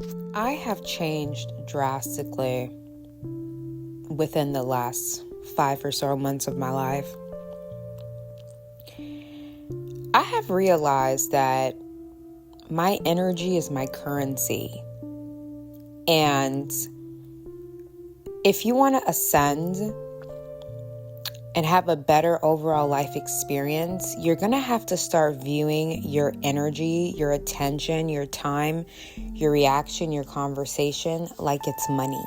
I have changed drastically within the last 5 or so months of my life. I have realized that my energy is my currency. And if you want to ascend and have a better overall life experience, you're going to have to start viewing your energy, your attention, your time, your reaction, your conversation like it's money.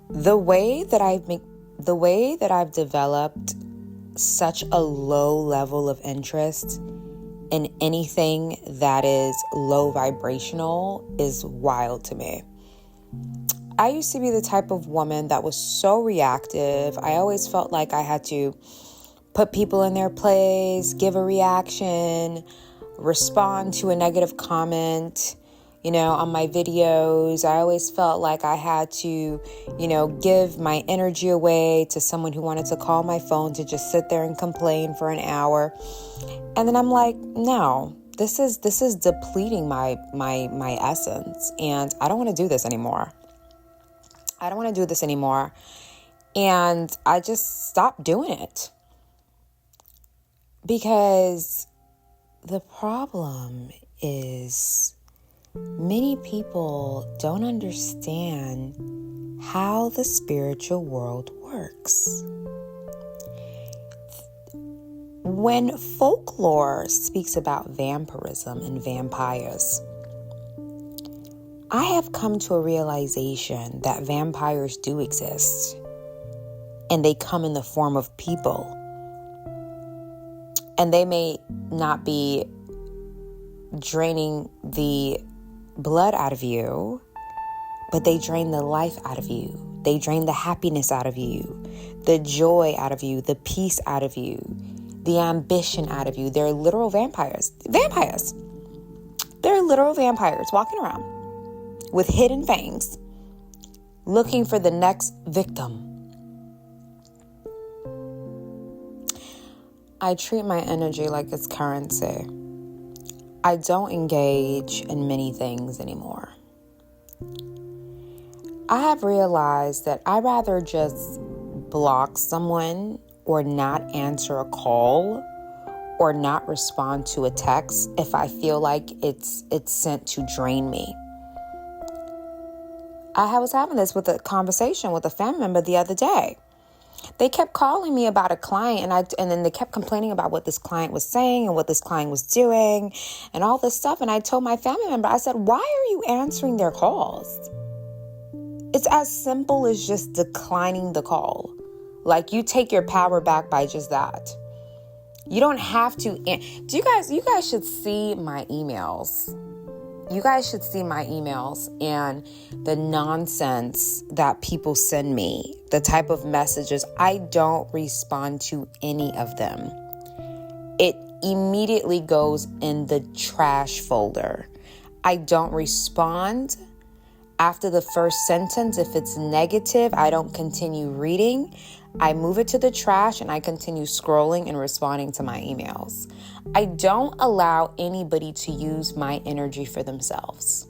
The way that I've developed such a low level of interest in anything that is low vibrational is wild to me. I used to be the type of woman that was so reactive. I always felt like I had to put people in their place, give a reaction, respond to a negative comment, on my videos. I always felt like I had to, give my energy away to someone who wanted to call my phone to just sit there and complain for an hour. And then I'm like, no, this is depleting my essence, and I don't want to do this anymore. And I just stopped doing it. Because the problem is many people don't understand how the spiritual world works. When folklore speaks about vampirism and vampires, I have come to a realization that vampires do exist, and they come in the form of people. And they may not be draining the blood out of you, but they drain the life out of you. They drain the happiness out of you, the joy out of you, the peace out of you, the ambition out of you. They're literal vampires. They're literal vampires walking around with hidden fangs, looking for the next victim. I treat my energy like it's currency. I don't engage in many things anymore. I have realized that I'd rather just block someone or not answer a call or not respond to a text if I feel like it's sent to drain me. I was having this with a conversation with a family member the other day. They kept calling me about a client, and then they kept complaining about what this client was saying and what this client was doing and all this stuff. And I told my family member, I said, why are you answering their calls? It's as simple as just declining the call. Like, you take your power back by just that. You don't have to. You guys should see my emails. You guys should see my emails and the nonsense that people send me, the type of messages. I don't respond to any of them. It immediately goes in the trash folder. I don't respond after the first sentence. If it's negative, I don't continue reading. I move it to the trash and I continue scrolling and responding to my emails. I don't allow anybody to use my energy for themselves.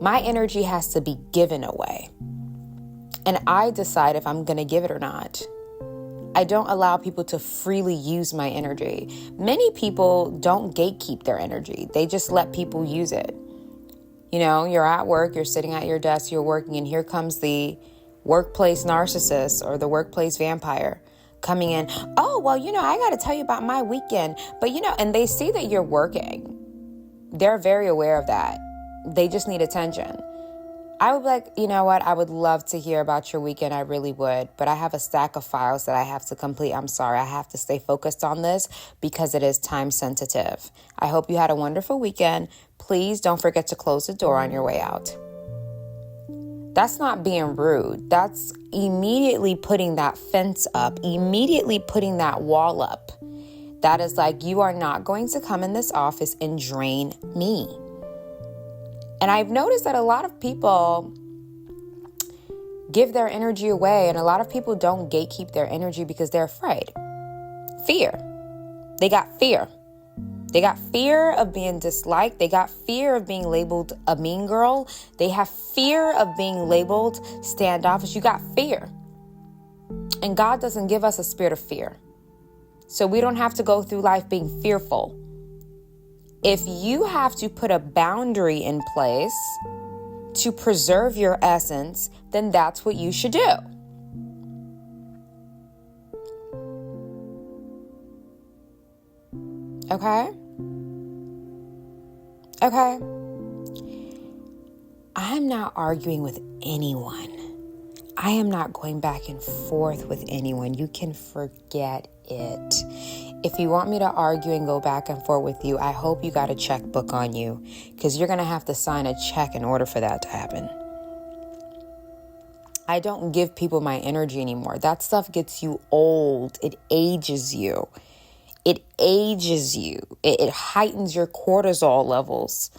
My energy has to be given away. And I decide if I'm going to give it or not. I don't allow people to freely use my energy. Many people don't gatekeep their energy. They just let people use it. You're at work, you're sitting at your desk, you're working, and here comes the workplace narcissist or the workplace vampire coming in. Oh, well, I got to tell you about my weekend. But, and they see that you're working. They're very aware of that. They just need attention. I would be like, you know what? I would love to hear about your weekend. I really would. But I have a stack of files that I have to complete. I'm sorry. I have to stay focused on this because it is time sensitive. I hope you had a wonderful weekend. Please don't forget to close the door on your way out. That's not being rude. That's immediately putting that fence up, immediately putting that wall up. That is like, you are not going to come in this office and drain me. And I've noticed that a lot of people give their energy away, and a lot of people don't gatekeep their energy because they're afraid. Fear. They got fear. They got fear of being disliked. They got fear of being labeled a mean girl. They have fear of being labeled standoffish. You got fear. And God doesn't give us a spirit of fear. So we don't have to go through life being fearful. If you have to put a boundary in place to preserve your essence, then that's what you should do. Okay? Okay? I'm not arguing with anyone. I am not going back and forth with anyone. You can forget it. If you want me to argue and go back and forth with you, I hope you got a checkbook on you, because you're going to have to sign a check in order for that to happen. I don't give people my energy anymore. That stuff gets you old. It ages you. It ages you. It heightens your cortisol levels.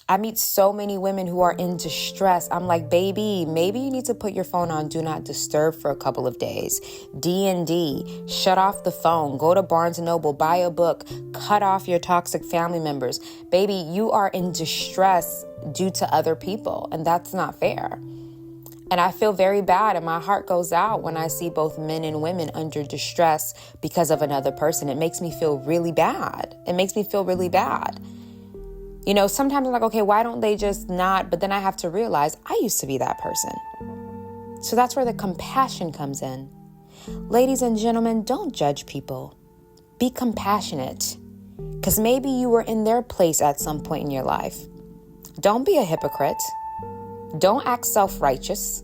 I meet so many women who are in distress. I'm like, baby, maybe you need to put your phone on do not disturb for a couple of days. D&D, shut off the phone, go to Barnes & Noble, buy a book, cut off your toxic family members. Baby, you are in distress due to other people, and that's not fair. And I feel very bad, and my heart goes out when I see both men and women under distress because of another person. It makes me feel really bad. It makes me feel really bad. You know, sometimes I'm like, okay, why don't they just not? But then I have to realize I used to be that person. So that's where the compassion comes in. Ladies and gentlemen, don't judge people. Be compassionate, because maybe you were in their place at some point in your life. Don't be a hypocrite. Don't act self-righteous.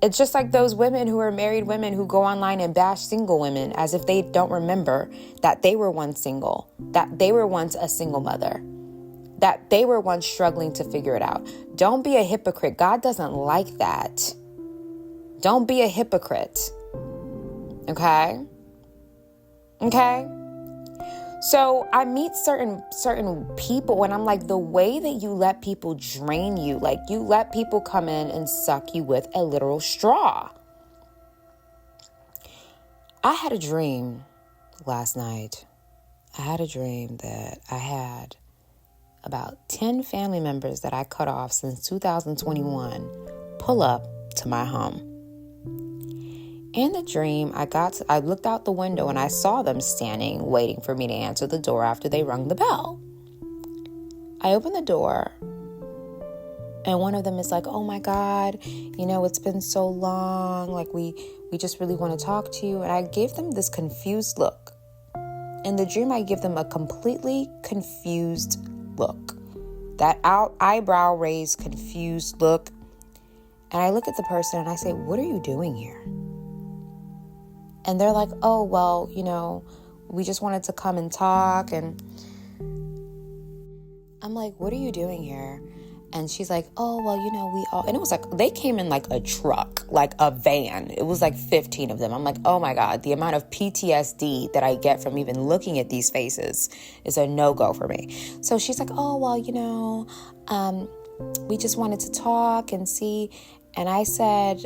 It's just like those women who are married women who go online and bash single women as if they don't remember that they were once single, that they were once a single mother, that they were once struggling to figure it out. Don't be a hypocrite. God doesn't like that. Don't be a hypocrite. Okay? Okay? So I meet certain people and I'm like, the way that you let people drain you, like you let people come in and suck you with a literal straw. I had a dream last night. I had a dream that I had about 10 family members that I cut off since 2021 pull up to my home. In the dream, I looked out the window and I saw them standing, waiting for me to answer the door after they rung the bell. I opened the door and one of them is like, oh my God, you know, it's been so long. Like we just really want to talk to you. And I gave them this confused look. In the dream, I give them a completely confused look. That eyebrow raised, confused look. And I look at the person and I say, what are you doing here? And they're like, oh, well, you know, we just wanted to come and talk. And I'm like, what are you doing here? And she's like, oh, well, you know, we all, and it was like, they came in like a truck, like a van. It was like 15 of them. I'm like, oh my God, the amount of PTSD that I get from even looking at these faces is a no-go for me. So she's like, oh, well, you know, we just wanted to talk and see. And I said,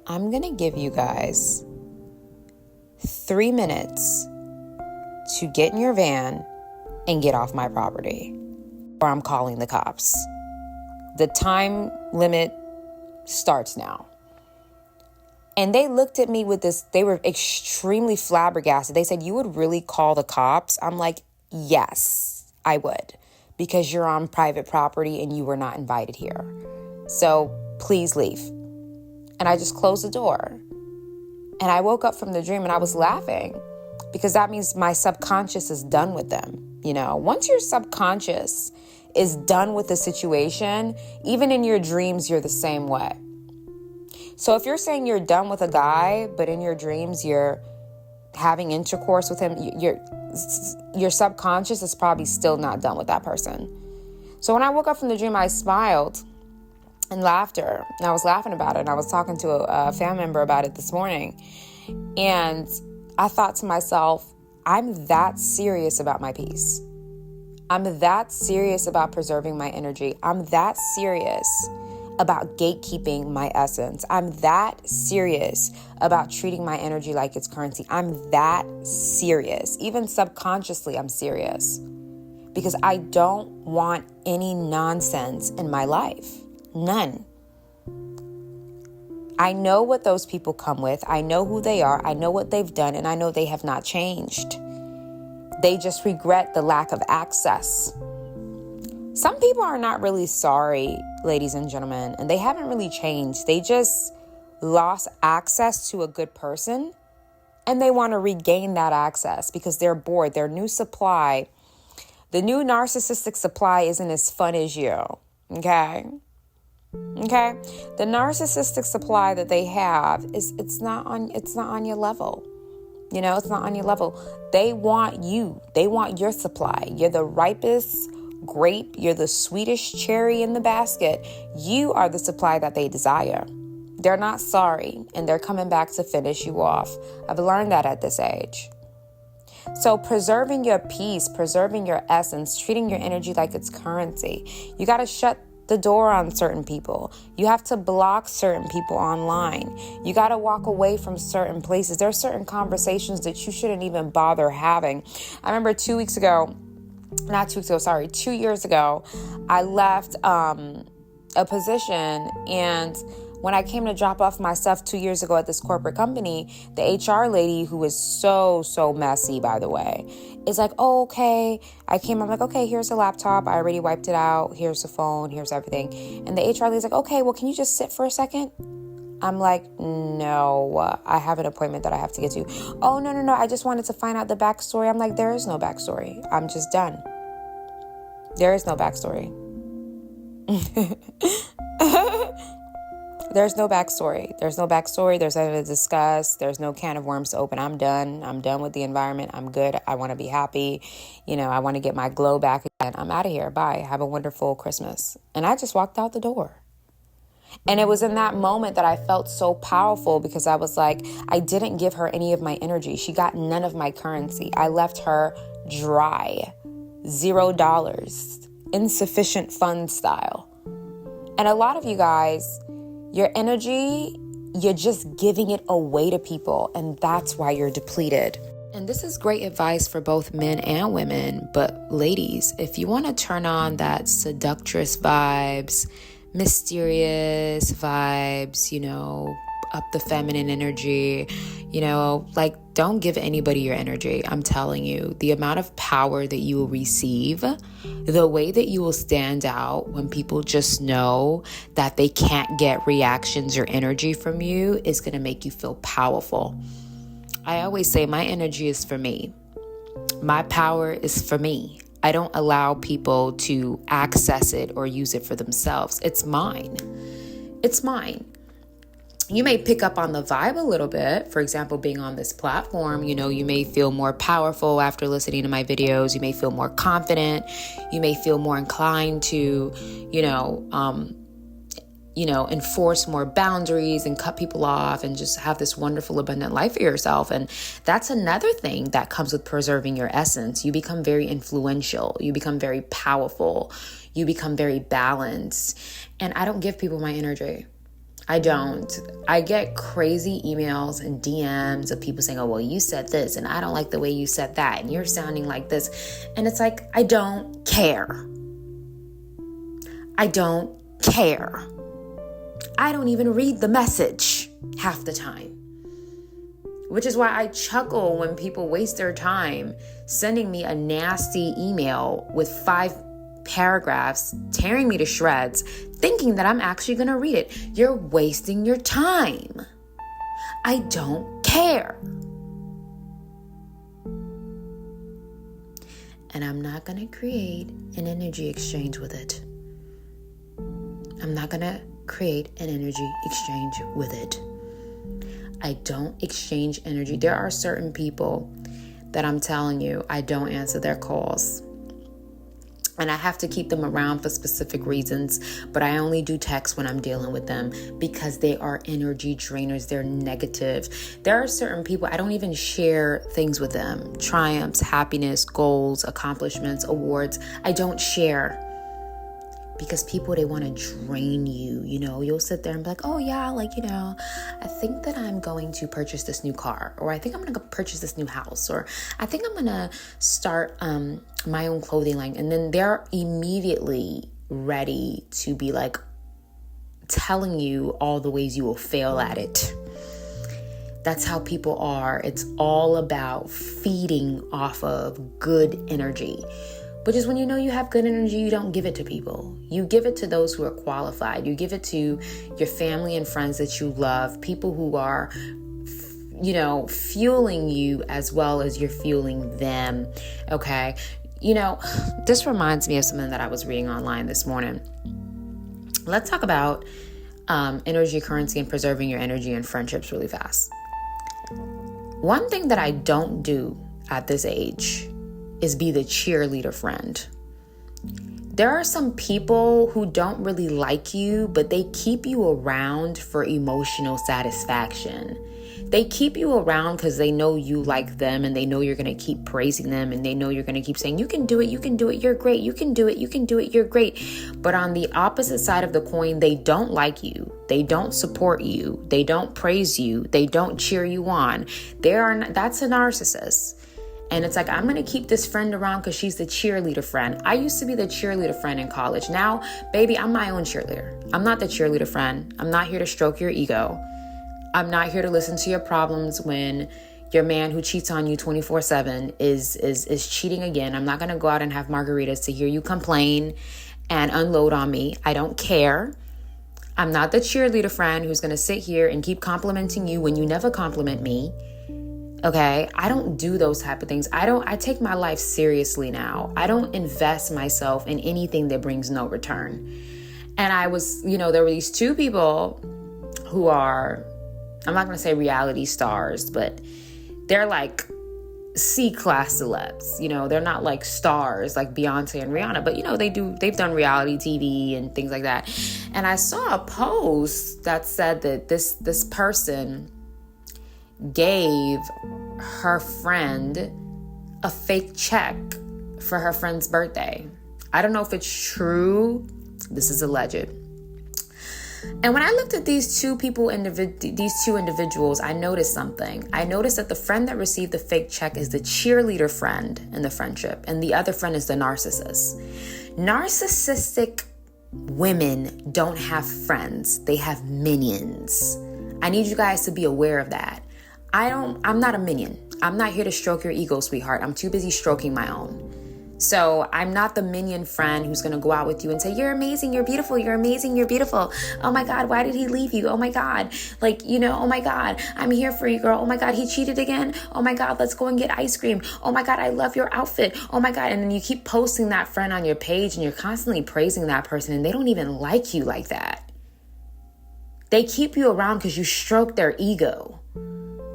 I'm going to give you guys 3 minutes to get in your van and get off my property, or I'm calling the cops. The time limit starts now. And they looked at me with this, they were extremely flabbergasted. They said, you would really call the cops? I'm like, yes, I would, because you're on private property and you were not invited here. So please leave. And I just closed the door. And I woke up from the dream and I was laughing because that means my subconscious is done with them. You know, once your subconscious is done with the situation, even in your dreams, you're the same way. So if you're saying you're done with a guy, but in your dreams, you're having intercourse with him, your subconscious is probably still not done with that person. So when I woke up from the dream, I smiled and laughter. And I was laughing about it. And I was talking to a family member about it this morning. And I thought to myself, I'm that serious about my peace. I'm that serious about preserving my energy. I'm that serious about gatekeeping my essence. I'm that serious about treating my energy like it's currency. I'm that serious. Even subconsciously, I'm serious. Because I don't want any nonsense in my life. None. I know what those people come with. I know who they are. I know what they've done, and I know they have not changed. They just regret the lack of access. Some people are not really sorry, ladies and gentlemen, and they haven't really changed. They just lost access to a good person, and they want to regain that access because they're bored. Their new supply, the new narcissistic supply, isn't as fun as you. Okay? The narcissistic supply that they have it's not on your level. You know, it's not on your level. They want you. They want your supply. You're the ripest grape. You're the sweetest cherry in the basket. You are the supply that they desire. They're not sorry, and they're coming back to finish you off. I've learned that at this age. So preserving your peace, preserving your essence, treating your energy like it's currency. You got to shut the door on certain people. You have to block certain people online. You got to walk away from certain places. There are certain conversations that you shouldn't even bother having. I remember 2 years ago, I left a position, and when I came to drop off my stuff 2 years ago at this corporate company, the HR lady, who was so messy, by the way, is like, oh, okay. I'm like, okay, here's the laptop. I already wiped it out. Here's the phone. Here's everything. And the HR lady's like, okay, well, can you just sit for a second? I'm like, no, I have an appointment that I have to get to. Oh, no. I just wanted to find out the backstory. I'm like, there is no backstory. I'm just done. There is no backstory. There's no backstory. There's nothing to discuss. There's no can of worms to open. I'm done. I'm done with the environment. I'm good. I want to be happy. I want to get my glow back again. I'm out of here. Bye. Have a wonderful Christmas. And I just walked out the door. And it was in that moment that I felt so powerful, because I was like, I didn't give her any of my energy. She got none of my currency. I left her dry. $0. Insufficient fund style. And a lot of you guys, your energy, you're just giving it away to people, and that's why you're depleted. And this is great advice for both men and women, but ladies, if you want to turn on that seductress vibes, mysterious vibes, up the feminine energy, don't give anybody your energy. I'm telling you, the amount of power that you will receive, the way that you will stand out when people just know that they can't get reactions or energy from you is going to make you feel powerful. I always say my energy is for me. My power is for me. I don't allow people to access it or use it for themselves. It's mine. It's mine. You may pick up on the vibe a little bit. For example, being on this platform, you may feel more powerful after listening to my videos. You may feel more confident. You may feel more inclined to, enforce more boundaries and cut people off and just have this wonderful, abundant life for yourself. And that's another thing that comes with preserving your essence. You become very influential. You become very powerful. You become very balanced. And I don't give people my energy. I don't. I get crazy emails and DMs of people saying, oh, well, you said this and I don't like the way you said that and you're sounding like this. And it's like, I don't care. I don't care. I don't even read the message half the time. Which is why I chuckle when people waste their time sending me a nasty email with 5 paragraphs, tearing me to shreds, thinking that I'm actually going to read it. You're wasting your time. I don't care. And I'm not going to create an energy exchange with it. I'm not going to create an energy exchange with it. I don't exchange energy. There are certain people that I'm telling you, I don't answer their calls. And I have to keep them around for specific reasons, but I only do text when I'm dealing with them because they are energy drainers. They're negative. There are certain people, I don't even share things with them. Triumphs, happiness, goals, accomplishments, awards. I don't share because people, they want to drain you. You'll sit there and be like, oh yeah, I think that I'm going to purchase this new car, or I think I'm going to purchase this new house, or I think I'm going to start my own clothing line. And then they're immediately ready to be like telling you all the ways you will fail at it. That's how people are. It's all about feeding off of good energy. Which is when you have good energy, you don't give it to people. You give it to those who are qualified. You give it to your family and friends that you love, people who are, fueling you as well as you're fueling them. Okay. This reminds me of something that I was reading online this morning. Let's talk about energy currency and preserving your energy in friendships really fast. One thing that I don't do at this age is be the cheerleader friend. There are some people who don't really like you, but they keep you around for emotional satisfaction. They keep you around because they know you like them, and they know you're going to keep praising them, and they know you're going to keep saying, you can do it, you're great, you can do it, you're great. But on the opposite side of the coin, they don't like you. They don't support you. They don't praise you. They don't cheer you on. That's a narcissist. And it's like, I'm going to keep this friend around because she's the cheerleader friend. I used to be the cheerleader friend in college. Now, baby, I'm my own cheerleader. I'm not the cheerleader friend. I'm not here to stroke your ego. I'm not here to listen to your problems when your man who cheats on you 24/7 is cheating again. I'm not going to go out and have margaritas to hear you complain and unload on me. I don't care. I'm not the cheerleader friend who's going to sit here and keep complimenting you when you never compliment me. Okay, I don't do those type of things. I take my life seriously now. I don't invest myself in anything that brings no return. And there were these two people who are, I'm not going to say reality stars, but they're like C-class celebs. They're not like stars like Beyonce and Rihanna, but they've done reality TV and things like that. And I saw a post that said that this person gave her friend a fake check for her friend's birthday. I don't know if it's true. This is alleged. And when I looked at these two individuals, I noticed something. I noticed that the friend that received the fake check is the cheerleader friend in the friendship, and the other friend is the narcissist. Narcissistic women don't have friends. They have minions. I need you guys to be aware of that. I'm not a minion. I'm not here to stroke your ego, sweetheart. I'm too busy stroking my own. So I'm not the minion friend who's going to go out with you and say, you're amazing, you're beautiful, you're amazing, you're beautiful. Oh my God, why did he leave you? Oh my God. Oh my God, I'm here for you, girl. Oh my God, he cheated again. Oh my God, let's go and get ice cream. Oh my God, I love your outfit. Oh my God. And then you keep posting that friend on your page and you're constantly praising that person and they don't even like you like that. They keep you around because you stroke their ego.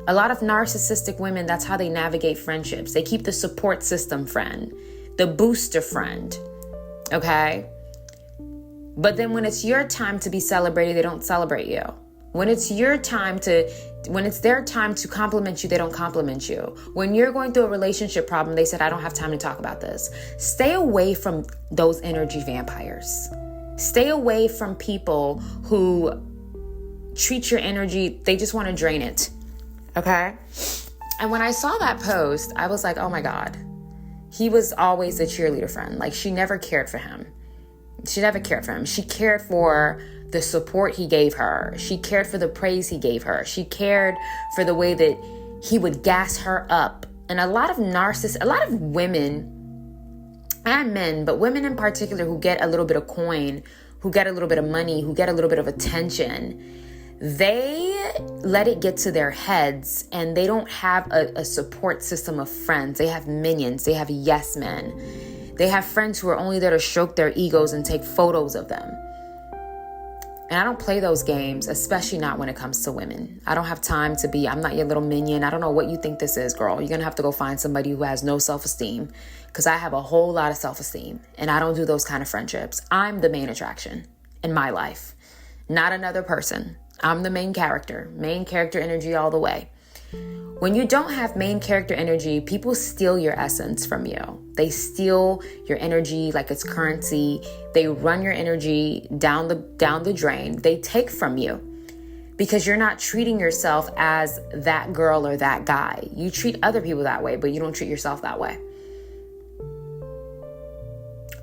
A lot of narcissistic women, that's how they navigate friendships. They keep the support system friend, the booster friend, okay? But then when it's your time to be celebrated, they don't celebrate you. When it's their time to compliment you, they don't compliment you. When you're going through a relationship problem, they said, I don't have time to talk about this. Stay away from those energy vampires. Stay away from people who treat your energy, they just want to drain it. Okay. And when I saw that post, I was like, oh my God, he was always the cheerleader friend. Like she never cared for him. She cared for the support he gave her. She cared for the praise he gave her. She cared for the way that he would gas her up. And a lot of women and men, but women in particular who get a little bit of coin, who get a little bit of money, who get a little bit of attention, they let it get to their heads and they don't have a support system of friends. They have minions. They have yes men. They have friends who are only there to stroke their egos and take photos of them. And I don't play those games, especially not when it comes to women. I don't have time I'm not your little minion. I don't know what you think this is, girl. You're going to have to go find somebody who has no self-esteem because I have a whole lot of self-esteem and I don't do those kind of friendships. I'm the main attraction in my life, not another person. I'm the main character energy all the way. When you don't have main character energy, people steal your essence from you. They steal your energy like it's currency. They run your energy down the drain. They take from you because you're not treating yourself as that girl or that guy. You treat other people that way, but you don't treat yourself that way.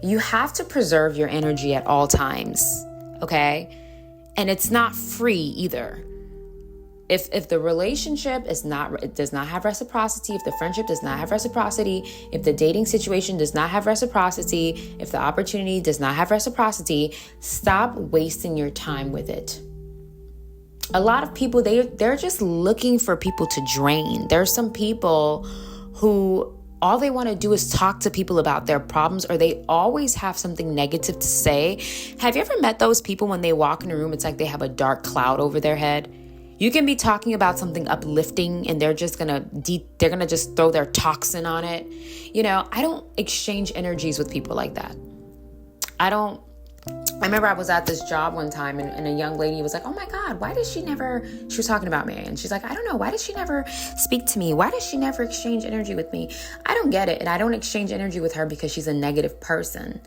You have to preserve your energy at all times, okay? And it's not free either. If the relationship does not have reciprocity, if the friendship does not have reciprocity, if the dating situation does not have reciprocity, if the opportunity does not have reciprocity, stop wasting your time with it. A lot of people, they're just looking for people to drain. There's some people who all they want to do is talk to people about their problems, or they always have something negative to say. Have you ever met those people when they walk in a room, it's like they have a dark cloud over their head? You can be talking about something uplifting and they're gonna just throw their toxin on it. I don't exchange energies with people like that. I remember I was at this job one time and a young lady was like, oh my God, she was talking about me. And she's like, I don't know, why does she never speak to me? Why does she never exchange energy with me? I don't get it. And I don't exchange energy with her because she's a negative person.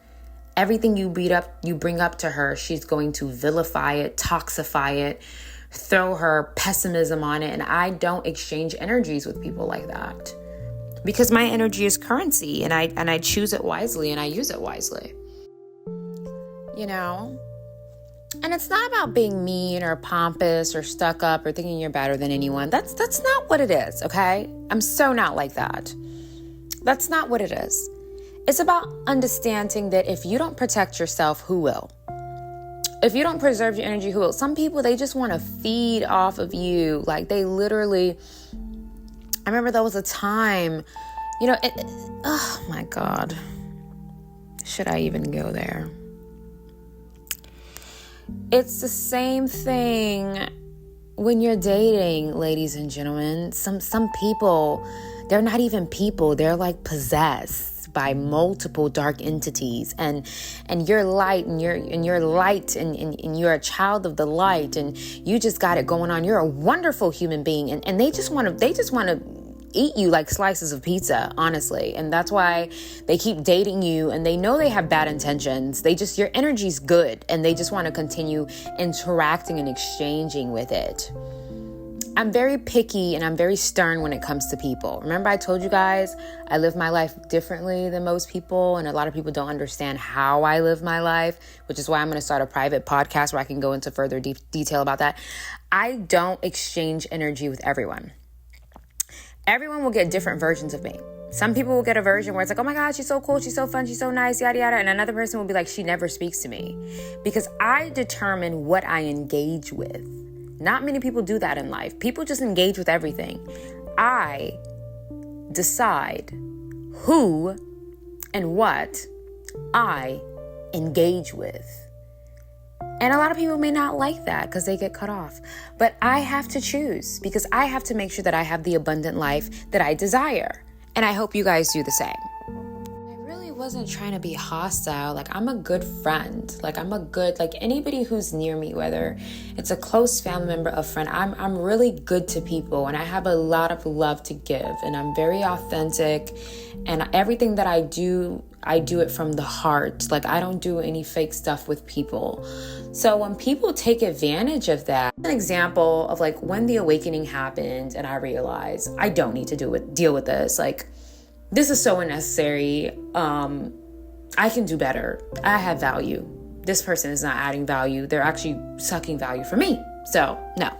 Everything you bring up to her, she's going to vilify it, toxify it, throw her pessimism on it. And I don't exchange energies with people like that because my energy is currency and I choose it wisely and I use it wisely. And it's not about being mean or pompous or stuck up or thinking you're better than anyone. That's not what it is, okay? I'm so not like that. That's not what it is. It's about understanding that if you don't protect yourself, who will? If you don't preserve your energy, who will? Some people, they just want to feed off of you. Like they literally, I remember there was a time, oh my God. Should I even go there? It's the same thing when you're dating, ladies and gentlemen. Some people, they're not even people. They're like possessed by multiple dark entities, and you're light, and you're light, and you're a child of the light, and you just got it going on. You're a wonderful human being, and they just want to eat you like slices of pizza, honestly. And that's why they keep dating you, and they know they have bad intentions. Your energy's good, and they just want to continue interacting and exchanging with it. I'm very picky and I'm very stern when it comes to people. Remember I told you guys I live my life differently than most people, and a lot of people don't understand how I live my life, which is why I'm going to start a private podcast where I can go into further detail about that. I don't exchange energy with everyone. Everyone will get different versions of me. Some people will get a version where it's like, oh my God, she's so cool, she's so fun, she's so nice, yada, yada. And another person will be like, she never speaks to me. Because I determine what I engage with. Not many people do that in life. People just engage with everything. I decide who and what I engage with. And a lot of people may not like that because they get cut off. But I have to choose because I have to make sure that I have the abundant life that I desire. And I hope you guys do the same. I really wasn't trying to be hostile. Like, I'm a good friend. Like, anybody who's near me, whether it's a close family member, a friend, I'm really good to people. And I have a lot of love to give. And I'm very authentic. And everything that I do it from the heart. Like, I don't do any fake stuff with people. So when people take advantage of that, an example of like when the awakening happened and I realized I don't need to deal with this. Like, this is so unnecessary. I can do better. I have value. This person is not adding value. They're actually sucking value from me. So no.